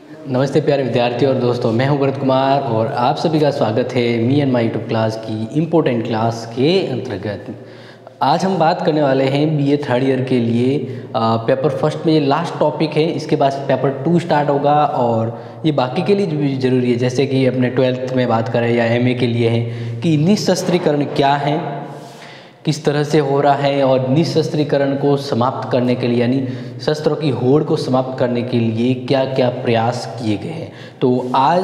नमस्ते प्यारे विद्यार्थियों और दोस्तों, मैं हूं भरत कुमार और आप सभी का स्वागत है me and my YouTube class की इम्पोर्टेंट क्लास के अंतर्गत। आज हम बात करने वाले हैं बीए थर्ड ईयर के लिए पेपर फर्स्ट में ये लास्ट टॉपिक है। इसके बाद पेपर 2 स्टार्ट होगा और ये बाकी के लिए भी ज़रूरी है, जैसे कि अपने 12th में बात करें या एमए के लिए है कि निशस्त्रीकरण क्या है, किस तरह से हो रहा है और निशस्त्रीकरण को समाप्त करने के लिए यानी शस्त्रों की होड़ को समाप्त करने के लिए क्या क्या प्रयास किए गए हैं। तो आज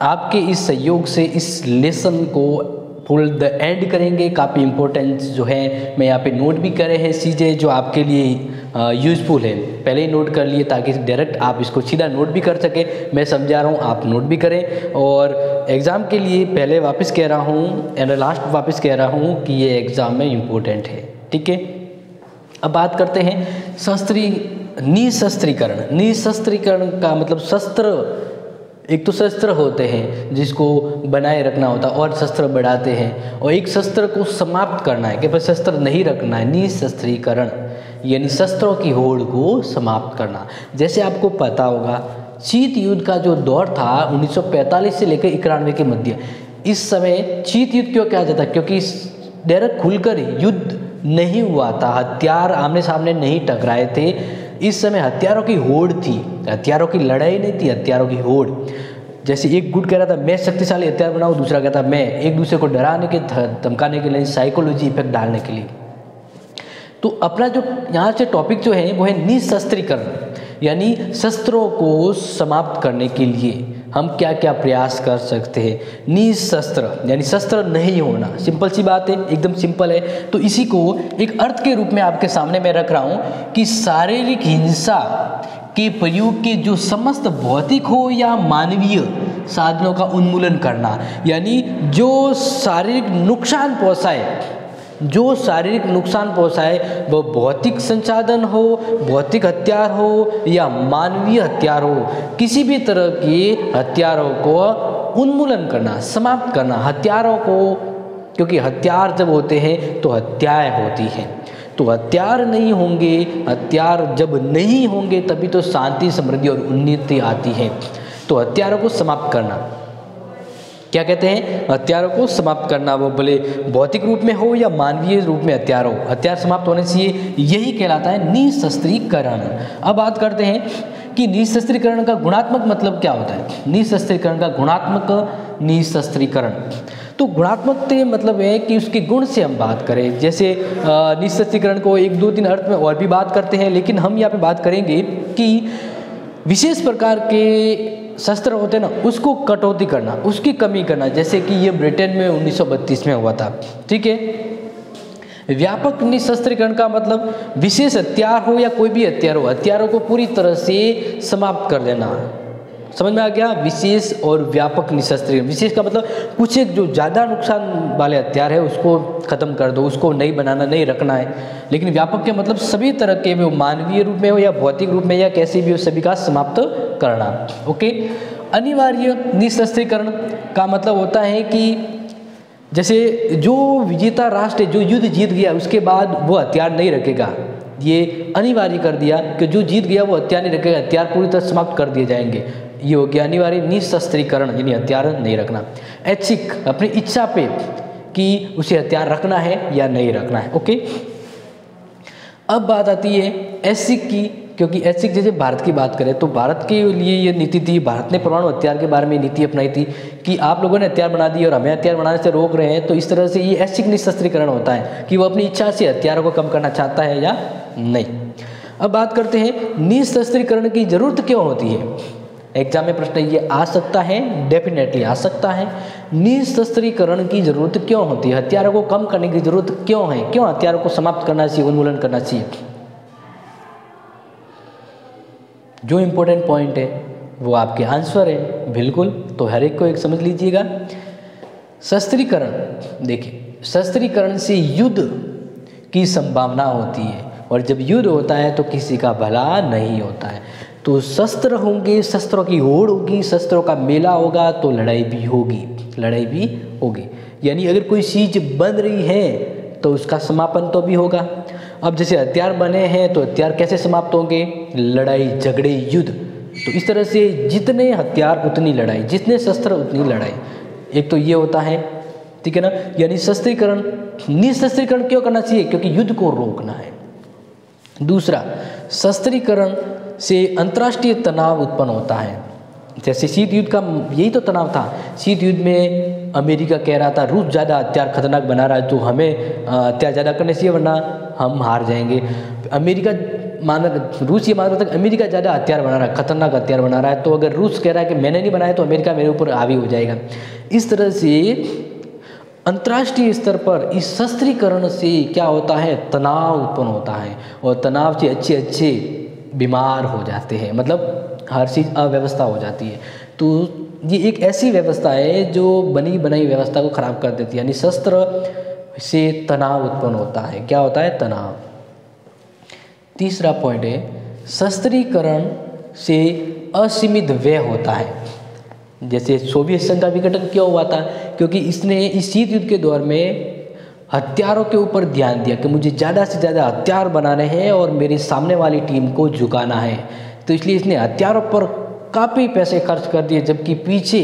आपके इस सहयोग से इस लेसन को फुल द एंड करेंगे। काफ़ी इम्पोर्टेंट जो है मैं यहाँ पे नोट भी करे हैं चीज़ें जो आपके लिए यूज़फुल है, पहले ही नोट कर लिए ताकि डायरेक्ट आप इसको सीधा नोट भी कर सकें। मैं समझा रहा हूँ, आप नोट भी करें और एग्ज़ाम के लिए पहले वापस कह रहा हूँ एंड लास्ट वापस कह रहा हूँ कि ये एग्ज़ाम में इम्पोर्टेंट है। ठीक है, अब बात करते हैं निशस्त्रीकरण। निशस्त्रीकरण का मतलब शस्त्र, एक तो शस्त्र होते हैं जिसको बनाए रखना होता है और शस्त्र बढ़ाते हैं, और एक शस्त्र को समाप्त करना है कि भाई शस्त्र नहीं रखना है। निशस्त्रीकरण यानी शस्त्रों की होड़ को समाप्त करना। जैसे आपको पता होगा शीत युद्ध का जो दौर था 1945 से लेकर 91 के मध्य, इस समय शीत युद्ध क्यों कहा जाता है? क्योंकि डायरेक्ट खुलकर युद्ध नहीं हुआ था, हथियार आमने सामने नहीं टकराए थे। इस समय हथियारों की होड़ थी, हथियारों की लड़ाई नहीं थी, हथियारों की होड़। जैसे एक गुट कह रहा था मैं शक्तिशाली हथियार बनाऊं, दूसरा कहता मैं, एक दूसरे को डराने के धमकाने के लिए, साइकोलॉजी इफेक्ट डालने के लिए। तो अपना जो यहाँ से टॉपिक जो है वो है निशस्त्रीकरण, यानी शस्त्रों को समाप्त करने के लिए हम क्या क्या प्रयास कर सकते हैं। निशस्त्र यानी शस्त्र नहीं होना, सिंपल सी बात है, एकदम सिंपल है। तो इसी को एक अर्थ के रूप में आपके सामने मैं रख रहा हूँ कि शारीरिक हिंसा के प्रयोग के जो समस्त भौतिक हो या मानवीय साधनों का उन्मूलन करना, यानी जो शारीरिक नुकसान पहुँचाए, जो शारीरिक नुकसान पहुँचाए, वो भौतिक संसाधन हो, भौतिक हथियार हो या मानवीय हथियार हो, किसी भी तरह के हथियारों को उन्मूलन करना, समाप्त करना। हथियारों को, क्योंकि हथियार जब होते हैं तो हत्याएं होती हैं, तो हथियार नहीं होंगे, हथियार जब नहीं होंगे तभी तो शांति, समृद्धि और उन्नति आती है। तो हथियारों को समाप्त करना क्या कहते हैं? हथियारों को समाप्त करना, वो भले भौतिक रूप में हो या मानवीय रूप में हथियार हो, हथियार समाप्त होने चाहिए, यही कहलाता है निशस्त्रीकरण। अब बात करते हैं कि निशस्त्रीकरण का गुणात्मक मतलब क्या होता है। निशस्त्रीकरण का गुणात्मक निशस्त्रीकरण, तो गुणात्मक मतलब है कि उसके गुण से हम बात करें। जैसे निशस्त्रीकरण को 1-2-3 अर्थ में और भी बात करते हैं, लेकिन हम यहाँ पे बात करेंगे कि विशेष प्रकार के शस्त्र होते हैं ना, उसको कटौती करना, उसकी कमी करना, जैसे कि ये ब्रिटेन में 1932 में हुआ था। ठीक है, व्यापक निशस्त्रीकरण का मतलब विशेष हथियार हो या कोई भी हथियार हो, हथियारों को पूरी तरह से समाप्त कर देना। समझ में आ गया? विशेष और व्यापक निशस्त्रीकरण। विशेष का मतलब कुछ एक जो ज़्यादा नुकसान वाले हथियार है उसको ख़त्म कर दो, उसको नहीं बनाना, नहीं रखना है। लेकिन व्यापक के मतलब सभी तरह के, वो मानवीय रूप में हो या भौतिक रूप में या कैसे भी हो, सभी का समाप्त करना। ओके, अनिवार्य निशस्त्रीकरण का मतलब होता है कि जैसे जो विजेता राष्ट्र जो युद्ध जीत गया उसके बाद वो हथियार नहीं रखेगा, ये अनिवार्य कर दिया कि जो जीत गया वो हथियार नहीं रखेगा, हथियार पूरी तरह समाप्त कर दिए जाएंगे। ये हो गया अनिवार्य निशस्त्रीकरण, यानी हथियार नहीं रखना। ऐच्छिक, अपनी इच्छा पे कि उसे हथियार रखना है या नहीं रखना है। ओके, अब बात आती है ऐच्छिक की, क्योंकि ऐच्छिक जैसे भारत की बात करें तो भारत के लिए ये नीति थी, भारत ने परमाणु हथियार के बारे में नीति अपनाई थी कि आप लोगों ने हथियार बना दी और हमें हथियार बनाने से रोक रहे हैं। तो इस तरह से ये ऐच्छिक निशस्त्रीकरण होता है कि वो अपनी इच्छा से हथियारों को कम करना चाहता है या नहीं। अब बात करते हैं निशस्त्रीकरण की जरूरत क्यों होती है। एग्जाम में प्रश्न ये आ सकता है, डेफिनेटली आ सकता है। निशस्त्रीकरण की जरूरत क्यों होती है, हथियारों को कम करने की जरूरत क्यों है, क्यों हथियारों को समाप्त करना चाहिए, उन्मूलन करना चाहिए। जो इम्पोर्टेंट पॉइंट है वो आपके आंसर है, बिल्कुल। तो हर एक को एक समझ लीजिएगा। शस्त्रीकरण, देखिए शस्त्रीकरण से युद्ध की संभावना होती है, और जब युद्ध होता है तो किसी का भला नहीं होता है। तो शस्त्र होंगे, शस्त्रों की होड़ होगी, शस्त्रों का मेला होगा तो लड़ाई भी होगी, लड़ाई भी होगी। यानी अगर कोई चीज़ बन रही है तो उसका समापन तो भी होगा। अब जैसे हथियार बने हैं तो हथियार कैसे समाप्त होंगे? लड़ाई झगड़े युद्ध तो इस तरह से जितने हथियार उतनी लड़ाई, जितने शस्त्र उतनी लड़ाई। एक तो ये होता है, ठीक है ना, यानी शस्त्रीकरण। निशस्त्रीकरण क्यों करना चाहिए? क्योंकि युद्ध को रोकना है। दूसरा, शस्त्रीकरण से अंतर्राष्ट्रीय तनाव उत्पन्न होता है। जैसे शीत युद्ध का यही तो तनाव था। शीत युद्ध में अमेरिका कह रहा था रूस ज़्यादा हथियार खतरनाक बना रहा है तो हमें हथियार ज़्यादा करने चाहिए वरना हम हार जाएंगे। अमेरिका रूस ये मान रहा था कि अमेरिका ज़्यादा हथियार बना रहा है, खतरनाक हथियार बना रहा है, तो अगर रूस कह रहा है कि मैंने नहीं बनाया तो अमेरिका मेरे ऊपर हावी हो जाएगा। इस तरह से अंतर्राष्ट्रीय स्तर पर इस शस्त्रीकरण से क्या होता है? तनाव उत्पन्न होता है और तनाव से अच्छे बीमार हो जाते हैं, मतलब हर चीज़ अव्यवस्था हो जाती है। तो ये एक ऐसी व्यवस्था है जो बनी बनाई व्यवस्था को खराब कर देती है। यानी शस्त्र से तनाव उत्पन्न होता है। क्या होता है? तनाव। तीसरा पॉइंट है, शस्त्रीकरण से असीमित व्यय होता है। जैसे सोवियत संघ का विघटन क्यों हुआ था? क्योंकि इसने इस शीत युद्ध के दौर में हथियारों के ऊपर ध्यान दिया कि मुझे ज़्यादा से ज़्यादा हथियार बनाने हैं और मेरे सामने वाली टीम को झुकाना है। तो इसलिए इसने हथियारों पर काफ़ी पैसे खर्च कर दिए, जबकि पीछे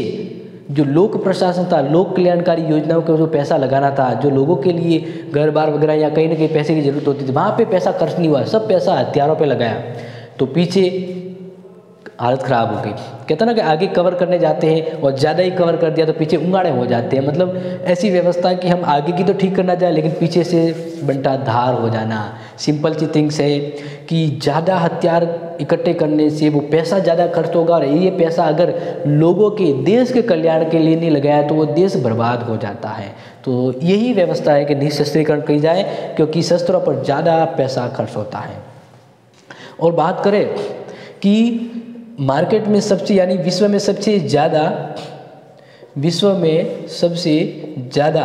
जो लोक प्रशासन था, लोक कल्याणकारी योजनाओं को जो पैसा लगाना था, जो लोगों के लिए घर बार वगैरह या कहीं ना कहीं पैसे की जरूरत होती थी, वहाँ पे पैसा खर्च नहीं हुआ, सब पैसा हथियारों पे लगाया। तो पीछे हालत ख़राब हो गई। कहते हैं ना कि आगे कवर करने जाते हैं और ज़्यादा ही कवर कर दिया तो पीछे उंगाड़े हो जाते हैं। मतलब ऐसी व्यवस्था कि हम आगे की तो ठीक करना चाहें लेकिन पीछे से बंटा धार हो जाना। सिंपल सी थिंग्स है कि ज़्यादा हथियार इकट्ठे करने से वो पैसा ज़्यादा खर्च होगा और ये पैसा अगर लोगों के देश के कल्याण के लिए नहीं लगाया तो वो देश बर्बाद हो जाता है। तो यही व्यवस्था है कि निशस्त्रीकरण की जाए, क्योंकि शस्त्रों पर ज़्यादा पैसा खर्च होता है। और बात करें कि मार्केट में सबसे यानी विश्व में सबसे ज़्यादा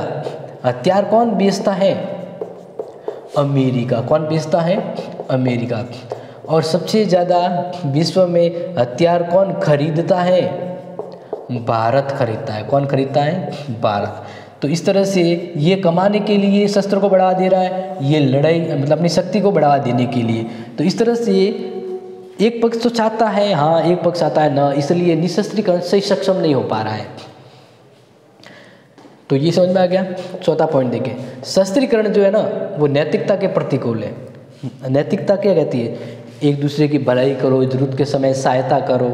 हथियार कौन बेचता है? अमेरिका। कौन बेचता है? अमेरिका। और सबसे ज़्यादा विश्व में हथियार कौन खरीदता है? भारत खरीदता है। कौन खरीदता है? भारत। तो इस तरह से ये कमाने के लिए शस्त्र को बढ़ावा दे रहा है, ये लड़ाई मतलब अपनी शक्ति को बढ़ावा देने के लिए। तो इस तरह से एक पक्ष तो चाहता है हाँ, एक पक्ष चाहता है ना, इसलिए निशस्त्रीकरण से सक्षम नहीं हो पा रहा है। तो ये समझ में आ गया। चौथा पॉइंट देखिए, शस्त्रीकरण जो है ना वो नैतिकता के प्रतिकूल है। नैतिकता क्या कहती है? एक दूसरे की भलाई करो, जरूरत के समय सहायता करो,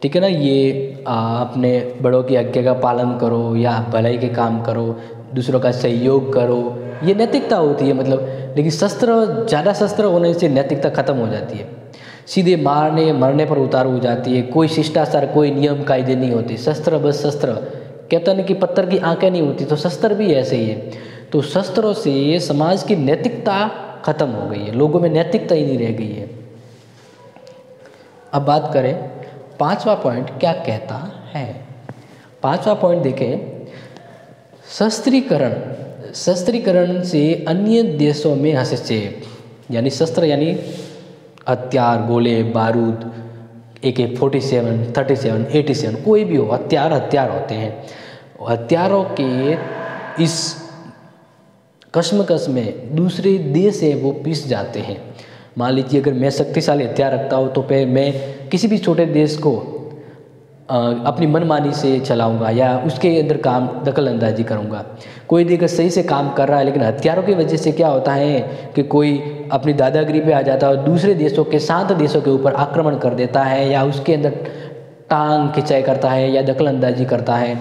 ठीक है ना, ये अपने बड़ों की आज्ञा का पालन करो या भलाई के काम करो, दूसरों का सहयोग करो, ये नैतिकता होती है मतलब। लेकिन ज़्यादा शस्त्र होने से नैतिकता खत्म हो जाती है, सीधे मारने मरने पर उतारू हो जाती है। कोई शिष्टाचार, कोई नियम कायदे नहीं होते। शस्त्र बस शस्त्र। कहते हैं कि पत्थर की आंखें नहीं होती, तो शस्त्र भी ऐसे ही है। तो शस्त्रों से समाज की नैतिकता खत्म हो गई है, लोगों में नैतिकता ही नहीं रह गई है। अब बात करें पांचवा पॉइंट क्या कहता है। पांचवा पॉइंट देखें, शस्त्रीकरण से अन्य देशों में हस्तक्षेप। यानी शस्त्र यानी हथियार, गोले बारूद, AK-47, 37, 87 कोई भी हो, हथियार होते हैं। हथियारों के इस कश्मकश में दूसरे देश है वो पिस जाते हैं। मान लीजिए अगर मैं शक्तिशाली हथियार रखता हूँ तो फिर मैं किसी भी छोटे देश को अपनी मनमानी से चलाऊंगा या उसके अंदर काम दखल अंदाजी करूंगा। कोई देखकर सही से काम कर रहा है, लेकिन हथियारों की वजह से क्या होता है कि कोई अपनी दादागिरी पे आ जाता है और दूसरे देशों के शांत देशों के ऊपर आक्रमण कर देता है या उसके अंदर टांग खिंचाई करता है या दखल अंदाजी करता है।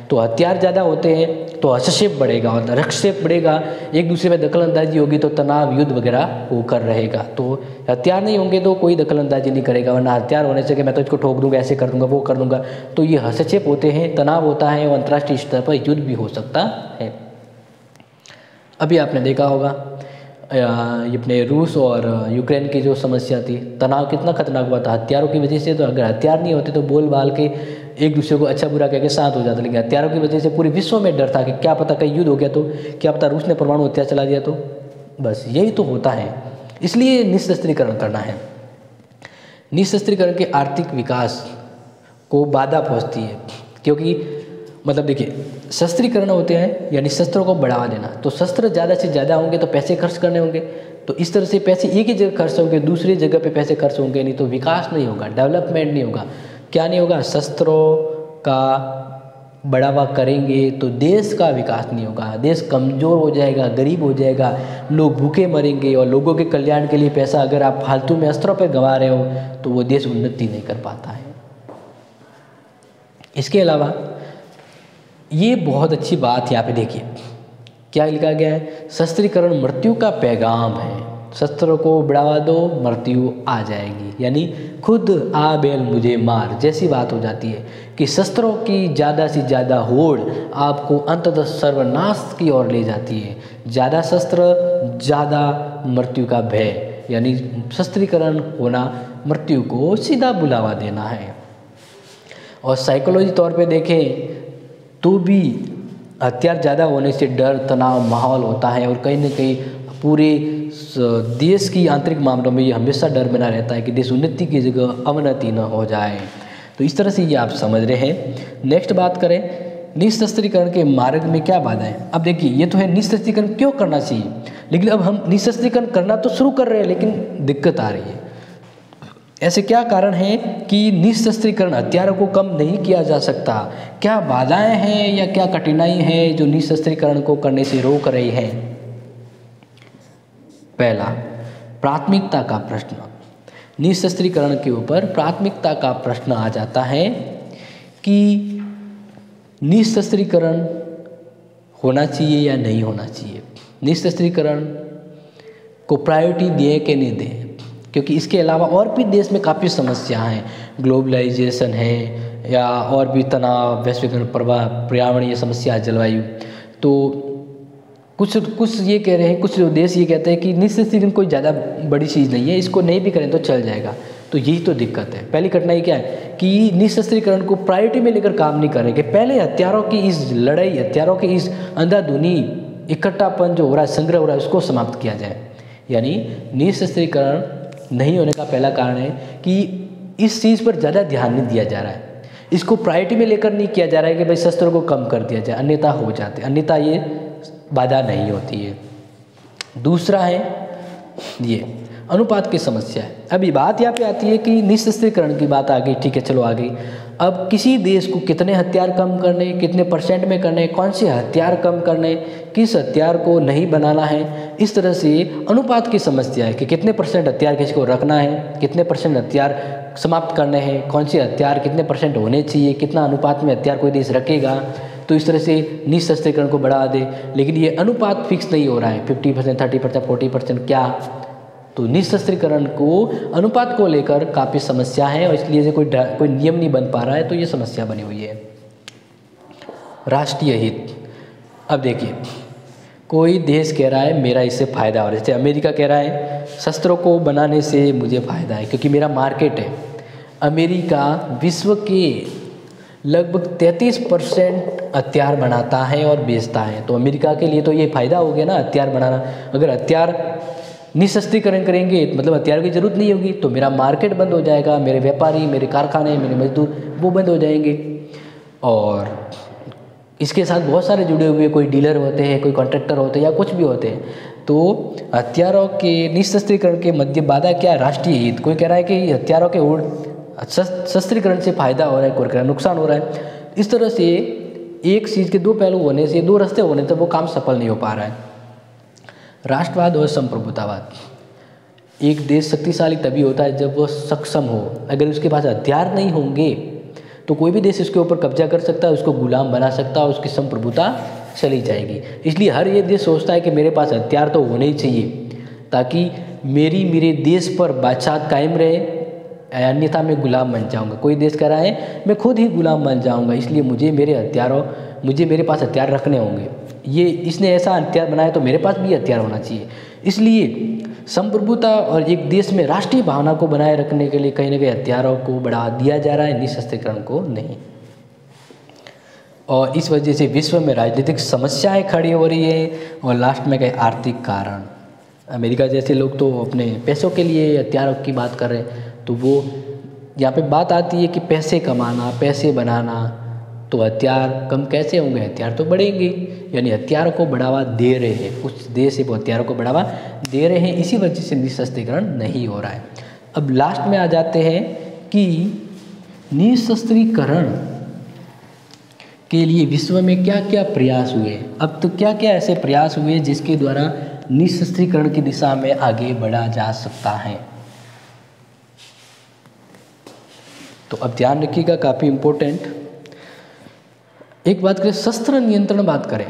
तो हथियार ज़्यादा होते हैं तो हस्तक्षेप बढ़ेगा और हस्तक्षेप बढ़ेगा, एक दूसरे में दखल अंदाजी होगी तो तनाव युद्ध वगैरह होकर रहेगा। तो हथियार नहीं होंगे तो कोई दखल अंदाजी नहीं करेगा, वरना हथियार होने से कि मैं तो इसको ठोक दूंगा, ऐसे कर दूंगा, वो कर दूंगा। तो ये हस्तक्षेप होते हैं, तनाव होता है और अंतर्राष्ट्रीय स्तर पर युद्ध भी हो सकता है। अभी आपने देखा होगा ये अपने रूस और यूक्रेन की जो समस्या थी, तनाव कितना खतरनाक हुआ था हथियारों की वजह से। तो अगर हथियार नहीं होते तो बोल बाल के एक दूसरे को अच्छा बुरा कह के शांत हो जाता, लेकिन हथियारों की वजह से पूरे विश्व में डर था कि क्या पता कहीं युद्ध हो गया तो, क्या पता रूस ने परमाणु हथियार चला दिया तो। बस यही तो होता है, इसलिए निशस्त्रीकरण करना है। निशस्त्रीकरण के आर्थिक विकास को बाधा पहुँचती है, क्योंकि मतलब देखिए शस्त्रीकरण होते हैं यानी शस्त्रों को बढ़ावा देना। तो शस्त्र ज़्यादा से ज़्यादा होंगे तो पैसे खर्च करने होंगे, तो इस तरह से पैसे एक ही जगह खर्च होंगे, दूसरी जगह पे पैसे खर्च होंगे नहीं तो विकास नहीं होगा, डेवलपमेंट नहीं होगा। क्या नहीं होगा? शस्त्रों का बढ़ावा करेंगे तो देश का विकास नहीं होगा, देश कमज़ोर हो जाएगा, गरीब हो जाएगा, लोग भूखे मरेंगे। और लोगों के कल्याण के लिए पैसा अगर आप फालतू में अस्त्रों पर गंवा रहे हो तो वो देश उन्नति नहीं कर पाता है। इसके अलावा ये बहुत अच्छी बात यहाँ पे देखिए क्या लिखा गया है, शस्त्रीकरण मृत्यु का पैगाम है। शस्त्रों को बढ़ावा दो, मृत्यु आ जाएगी, यानी खुद आ बैल मुझे मार जैसी बात हो जाती है कि शस्त्रों की ज़्यादा से ज़्यादा होड़ आपको अंततः सर्वनाश की ओर ले जाती है। ज़्यादा शस्त्र, ज़्यादा मृत्यु का भय, यानी शस्त्रीकरण होना मृत्यु को सीधा बुलावा देना है। और साइकोलॉजी तौर पे देखें तो भी हथियार ज़्यादा होने से डर, तनाव माहौल होता है और कहीं न कहीं पूरे देश की आंतरिक मामलों में ये हमेशा डर बना रहता है कि देश उन्नति की जगह अवनति न हो जाए। तो इस तरह से ये आप समझ रहे हैं। नेक्स्ट बात करें निशस्त्रीकरण के मार्ग में क्या बाधाएं। अब देखिए ये तो है निशस्त्रीकरण क्यों करना चाहिए, लेकिन अब हम निशस्त्रीकरण करना तो शुरू कर रहे हैं लेकिन दिक्कत आ रही है। ऐसे क्या कारण हैं कि निशस्त्रीकरण हथियारों को कम नहीं किया जा सकता? क्या बाधाएं हैं या क्या कठिनाई है जो निशस्त्रीकरण को करने से रोक रही है? पहला, प्राथमिकता का प्रश्न। निशस्त्रीकरण के ऊपर प्राथमिकता का प्रश्न आ जाता है कि निशस्त्रीकरण होना चाहिए या नहीं होना चाहिए, निशस्त्रीकरण को प्रायोरिटी दें कि नहीं दें, क्योंकि इसके अलावा और भी देश में काफ़ी समस्याएं हैं, ग्लोबलाइजेशन है या और भी तनाव, वैश्वीकरण प्रभाव, पर्यावरणीय समस्या, जलवायु। तो कुछ ये कह रहे हैं, कुछ देश ये कहते हैं कि निशस्त्रीकरण कोई ज़्यादा बड़ी चीज़ नहीं है, इसको नहीं भी करें तो चल जाएगा। तो यही तो दिक्कत है। पहली कठिनाई क्या है कि निशस्त्रीकरण को प्रायोरिटी में लेकर काम नहीं करेंगे। पहले हथियारों की इस लड़ाई, हथियारों की इस अंधाधुनी इकट्ठापन जो हो रहा है, संग्रह हो रहा है, उसको समाप्त किया जाए। यानी निशस्त्रीकरण नहीं होने का पहला कारण है कि इस चीज़ पर ज़्यादा ध्यान नहीं दिया जा रहा है, इसको प्रायोरिटी में लेकर नहीं किया जा रहा है कि भाई शस्त्रों को कम कर दिया जाए, अन्यथा हो जाते, अन्यथा ये बाधा नहीं होती है। दूसरा है ये अनुपात की समस्या है। अभी बात यहाँ पे आती है कि निशस्त्रीकरण की बात आ गई, ठीक है चलो आ गई। अब किसी देश को कितने हथियार कम करने, कितने % में करने, कौन से हथियार कम करने, किस हथियार को नहीं बनाना है, इस तरह से अनुपात की समस्या है कि कितने % हथियार किसी को रखना है, कितने % हथियार समाप्त करने हैं, कौन से हथियार कितने % होने चाहिए, कितना अनुपात में हथियार कोई देश रखेगा। तो इस तरह से निशस्त्रीकरण को बढ़ा दे, लेकिन ये अनुपात फिक्स नहीं हो रहा है, 50%, 30%, 40% क्या। तो निशस्त्रीकरण को अनुपात को लेकर काफ़ी समस्या है और इसलिए कोई नियम नहीं बन पा रहा है, तो ये समस्या बनी हुई है। राष्ट्रीय हित। अब देखिए कोई देश कह रहा है मेरा इससे फ़ायदा हो रहा है, जैसे अमेरिका कह रहा है शस्त्रों को बनाने से मुझे फ़ायदा है क्योंकि मेरा मार्केट है। अमेरिका विश्व के लगभग 33% हथियार बनाता है और बेचता है, तो अमेरिका के लिए तो ये फ़ायदा हो गया ना हथियार बनाना। अगर हथियार निशस्त्रीकरण करेंगे मतलब हथियार की ज़रूरत नहीं होगी, तो मेरा मार्केट बंद हो जाएगा, मेरे व्यापारी, मेरे कारखाने, मेरे मजदूर वो बंद हो जाएंगे। और इसके साथ बहुत सारे जुड़े हुए कोई डीलर होते हैं, कोई कॉन्ट्रैक्टर होते हैं या कुछ भी होते हैं। तो हथियारों के निशस्त्रीकरण के मध्य बाधा क्या है? राष्ट्रीय हित। कोई कह रहा है कि हथियारों के शस्त्रीकरण से फ़ायदा हो रहा है, कोई कह रहा है नुकसान हो रहा है। इस तरह से एक चीज़ के दो पहलू होने से, दो रास्ते होने से वो काम सफल नहीं हो पा रहा है। राष्ट्रवाद और संप्रभुतावाद। एक देश शक्तिशाली तभी होता है जब वो सक्षम हो। अगर उसके पास हथियार नहीं होंगे तो कोई भी देश उसके ऊपर कब्जा कर सकता है, उसको गुलाम बना सकता है, उसकी संप्रभुता चली जाएगी। इसलिए हर ये देश सोचता है कि मेरे पास हथियार तो होने ही चाहिए ताकि मेरे देश पर बादशाह कायम रहे, अन्यथा मैं गुलाम बन जाऊंगा। कोई देश कह रहा है मैं खुद ही गुलाम बन जाऊंगा, इसलिए मुझे मेरे पास हथियार रखने होंगे। ये इसने ऐसा हथियार बनाया तो मेरे पास भी हथियार होना चाहिए। इसलिए संप्रभुता और एक देश में राष्ट्रीय भावना को बनाए रखने के लिए कहीं न कहीं हथियारों को बढ़ा दिया जा रहा है, निशस्त्रीकरण को नहीं। और इस वजह से विश्व में राजनीतिक समस्याएं खड़ी हो रही है और लास्ट में कई आर्थिक कारण। अमेरिका जैसे लोग तो अपने पैसों के लिए हथियारों की बात कर रहे हैं, तो वो यहाँ पे बात आती है कि पैसे कमाना, पैसे बनाना, तो हथियार कम कैसे होंगे, हथियार तो बढ़ेंगे। यानी हथियारों को बढ़ावा दे रहे हैं, कुछ देश है वो हथियारों को बढ़ावा दे रहे हैं, इसी वजह से निशस्त्रीकरण नहीं हो रहा है। अब लास्ट में आ जाते हैं कि निशस्त्रीकरण के लिए विश्व में क्या क्या प्रयास हुए। अब तो क्या क्या ऐसे प्रयास हुए जिसके द्वारा निशस्त्रीकरण की दिशा में आगे बढ़ा जा सकता है। तो अब ध्यान रखिएगा, काफ़ी इम्पोर्टेंट। एक बात करें, शस्त्र नियंत्रण बात करें,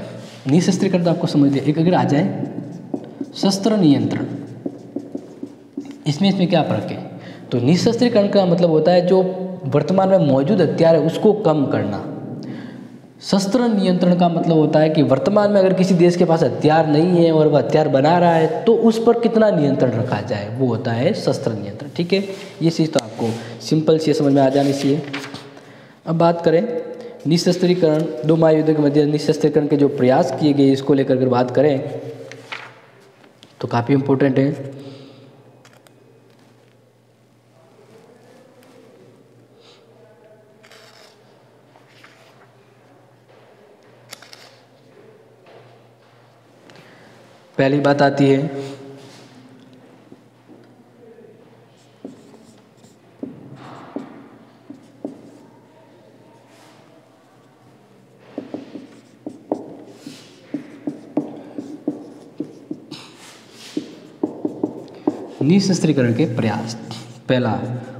निशस्त्रीकरण तो आपको समझ लिया। एक अगर आ जाए शस्त्र नियंत्रण, इसमें क्या फर्क है। तो निशस्त्रीकरण का मतलब होता है जो वर्तमान में मौजूद हथियार है उसको कम करना। शस्त्र नियंत्रण का मतलब होता है कि वर्तमान में अगर किसी देश के पास हथियार नहीं है और वह हथियार बना रहा है तो उस पर कितना नियंत्रण रखा जाए, वो होता है शस्त्र नियंत्रण। ठीक है, ये चीज़ तो आपको सिंपल सी समझ में आ जानी चाहिए। अब बात करें निशस्त्रीकरण, दो महायुद्ध के मध्य निशस्त्रीकरण के जो प्रयास किए गए इसको लेकर अगर बात करें तो काफ़ी इम्पोर्टेंट है। पहली बात आती है निशस्त्रीकरण के प्रयास। पहला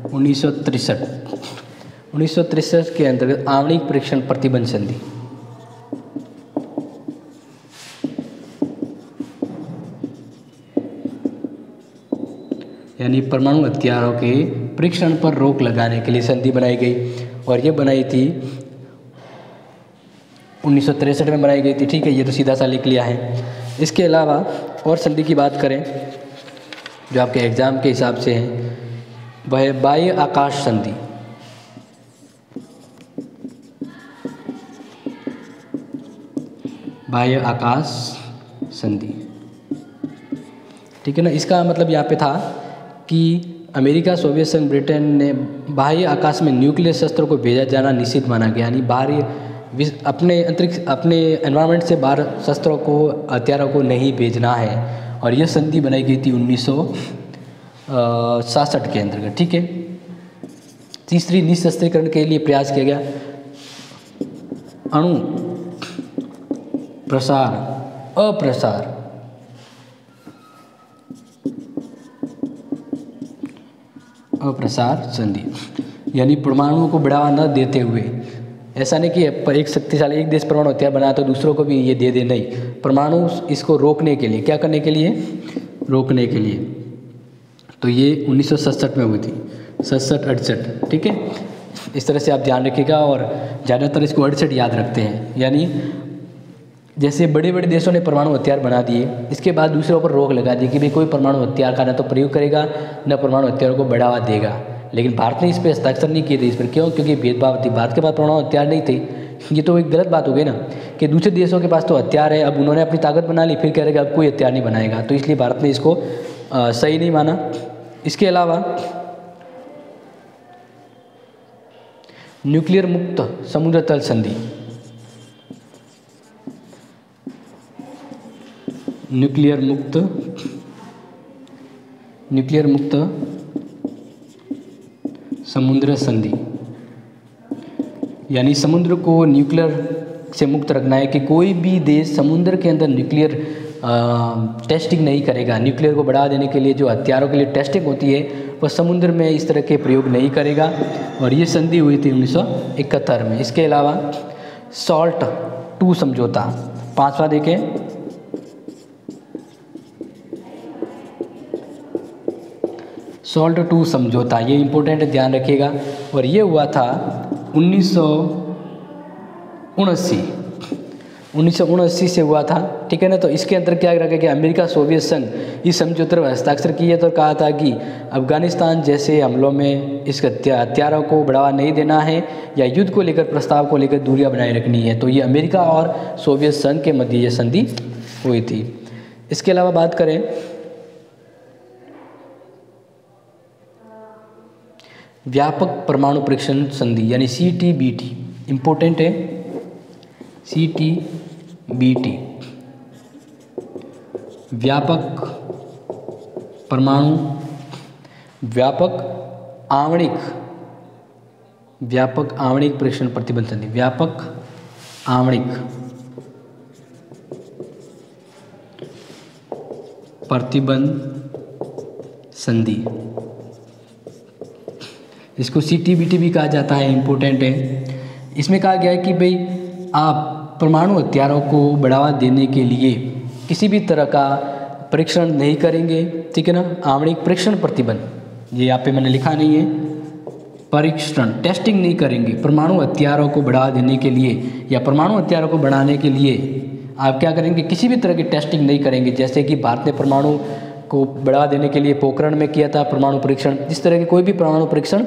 1963 के अंतर्गत आणविक परीक्षण प्रतिबंध संधि। यानी परमाणु हथियारों के परीक्षण पर रोक लगाने के लिए संधि बनाई गई और ये बनाई थी 1963 में बनाई गई थी। ठीक है, ये तो सीधा सा लिख लिया है। इसके अलावा और संधि की बात करें जो आपके एग्जाम के हिसाब से है, वह है बाह्य आकाश संधि। बाह्य आकाश संधि, ठीक है ना। इसका मतलब यहाँ पे था कि अमेरिका, सोवियत संघ, ब्रिटेन ने बाह्य आकाश में न्यूक्लियर शस्त्रों को भेजा जाना निषिद्ध माना गया। यानी बाहरी अपने अंतरिक्ष, अपने एनवायरनमेंट से बाहर शस्त्रों को, हथियारों को नहीं भेजना है। और यह संधि बनाई गई थी 1967 के अंतर्गत। ठीक है। तीसरी, निशस्त्रीकरण के लिए प्रयास किया गया अणु प्रसार अप्रसार संधि। यानी परमाणुओं को बढ़ावा न देते हुए, ऐसा नहीं कि एक शक्तिशाली एक देश परमाणु हथियार बनाया तो दूसरों को भी ये दे दे, नहीं। परमाणु इसको रोकने के लिए, क्या करने के लिए, रोकने के लिए। तो ये 1967 में हुई थी, 67-68। ठीक है, इस तरह से आप ध्यान रखिएगा। और ज़्यादातर इसको 68 याद रखते हैं। यानी जैसे बड़े बड़े देशों ने परमाणु हथियार बना दिए, इसके बाद दूसरों पर रोक लगा दी कि भाई कोई परमाणु हथियार का न तो प्रयोग करेगा न परमाणु हथियारों को बढ़ावा देगा। लेकिन भारत ने इस पर हस्ताक्षर नहीं किए थे। इस पर क्यों? क्योंकि भेदभाव थी, भारत के पास परमाणु हथियार नहीं थे। ये तो एक गलत बात हो गई ना कि दूसरे देशों के पास तो हथियार है, अब उन्होंने अपनी ताकत बना ली, फिर कह रहे कि अब कोई हथियार नहीं बनाएगा। तो इसलिए भारत ने इसको सही नहीं माना। इसके अलावा न्यूक्लियर मुक्त समुद्र तल संधि, न्यूक्लियर मुक्त समुद्र संधि। यानी समुद्र को न्यूक्लियर से मुक्त रखना है कि कोई भी देश समुद्र के अंदर न्यूक्लियर टेस्टिंग नहीं करेगा। न्यूक्लियर को बढ़ावा देने के लिए जो हथियारों के लिए टेस्टिंग होती है वह समुद्र में इस तरह के प्रयोग नहीं करेगा। और ये संधि हुई थी 1971 में। इसके अलावा सॉल्ट II समझौता, पांचवा देखें, सॉल्ट II समझौता, ये इंपॉर्टेंट है, ध्यान रखिएगा। और ये हुआ था 1979 से हुआ था। ठीक है ना। तो इसके अंदर क्या रखा कि अमेरिका, सोवियत संघ इस समझौते पर हस्ताक्षर किए तो कहा था कि अफगानिस्तान जैसे हमलों में इस हथियारों को बढ़ावा नहीं देना है या युद्ध को लेकर, प्रस्ताव को लेकर दूरियां बनाए रखनी है। तो ये अमेरिका और सोवियत संघ के मध्य ये संधि हुई थी। इसके अलावा बात करें व्यापक परमाणु परीक्षण संधि यानी CTBT, इम्पोर्टेंट है CTBT, व्यापक परमाणु व्यापक आणविक परीक्षण प्रतिबंध संधि, व्यापक आणविक प्रतिबंध संधि, इसको CTBT भी कहा जाता है, इम्पोर्टेंट है। इसमें कहा गया है कि भाई आप परमाणु हथियारों को बढ़ावा देने के लिए किसी भी तरह का परीक्षण नहीं करेंगे, ठीक है ना। आणविक परीक्षण प्रतिबंध, ये यहाँ पे मैंने लिखा नहीं है, परीक्षण टेस्टिंग नहीं करेंगे परमाणु हथियारों को बढ़ावा देने के लिए या परमाणु हथियारों को बढ़ाने के लिए आप क्या करेंगे, किसी भी तरह की टेस्टिंग नहीं करेंगे। जैसे कि भारत ने परमाणु को बढ़ावा देने के लिए पोखरण में किया था परमाणु परीक्षण, इस तरह के कोई भी परमाणु परीक्षण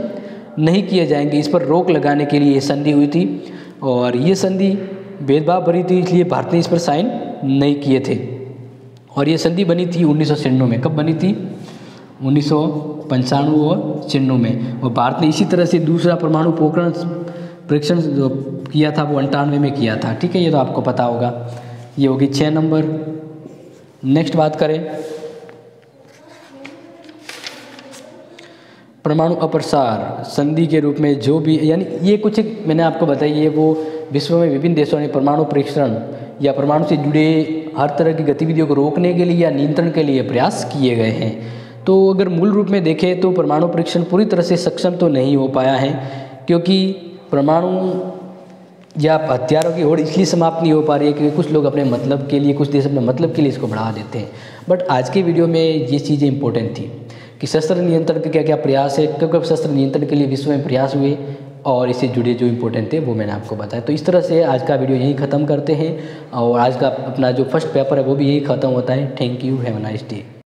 नहीं किए जाएंगे। इस पर रोक लगाने के लिए ये संधि हुई थी और ये संधि भेदभाव भरी थी, इसलिए भारत ने इस पर साइन नहीं किए थे। और ये संधि बनी थी 1996 में। कब बनी थी? 1995 और 96 में। और भारत ने इसी तरह से दूसरा परमाणु पोखरण परीक्षण जो किया था वो 98 में किया था, ठीक है, ये तो आपको पता होगा। ये होगी 6 नंबर। नेक्स्ट बात करें परमाणु अप्रसार संधि के रूप में जो भी, यानी ये कुछ मैंने आपको बताई, ये वो विश्व में विभिन्न देशों ने परमाणु परीक्षण या परमाणु से जुड़े हर तरह की गतिविधियों को रोकने के लिए या नियंत्रण के लिए प्रयास किए गए हैं। तो अगर मूल रूप में देखें तो परमाणु परीक्षण पूरी तरह से सक्षम तो नहीं हो पाया है, क्योंकि परमाणु या हथियारों की होड़ इसलिए समाप्त नहीं हो पा रही है क्योंकि कुछ लोग अपने मतलब के लिए, कुछ देश अपने मतलब के लिए इसको बढ़ा देते हैं। बट आज के वीडियो में ये चीज़ें इंपॉर्टेंट थी कि शस्त्र नियंत्रण के क्या क्या प्रयास है, क्योंकि शस्त्र नियंत्रण के लिए विश्व में प्रयास हुए और इससे जुड़े जो इम्पोर्टेंट थे वो मैंने आपको बताया। तो इस तरह से आज का वीडियो यहीं ख़त्म करते हैं और आज का अपना जो फर्स्ट पेपर है वो भी यही ख़त्म होता है। Thank you, have a nice day.